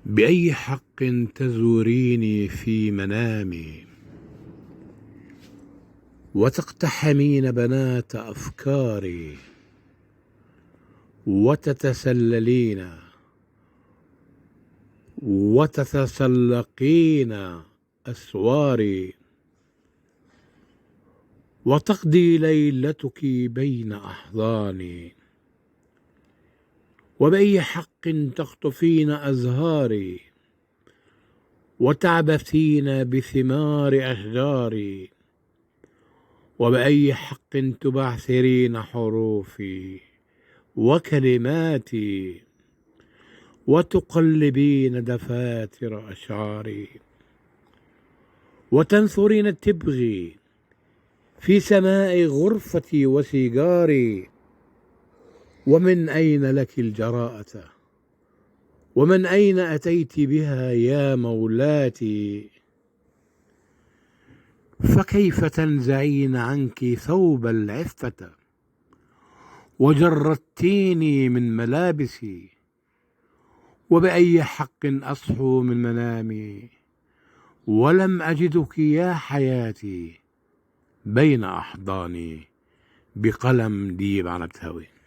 بأي حق تزوريني في منامي وتقتحمين بنات أفكاري وتتسللين وتتسلقين أسواري وتقضي ليلتك بين أحضاني؟ وبأي حق تخطفين أزهاري وتعبثين بثمار أشجاري؟ وبأي حق تبعثرين حروفي وكلماتي وتقلبين دفاتر أشعاري وتنثرين تبغي في سماء غرفتي وسيجاري؟ ومن أين لك الجراءة؟ ومن أين أتيت بها يا مولاتي؟ فكيف تنزعين عنك ثوب العفة وجردتيني من ملابسي؟ وبأي حق أصحو من منامي ولم أجدك يا حياتي بين أحضاني؟ بقلم ديب على بتهوي.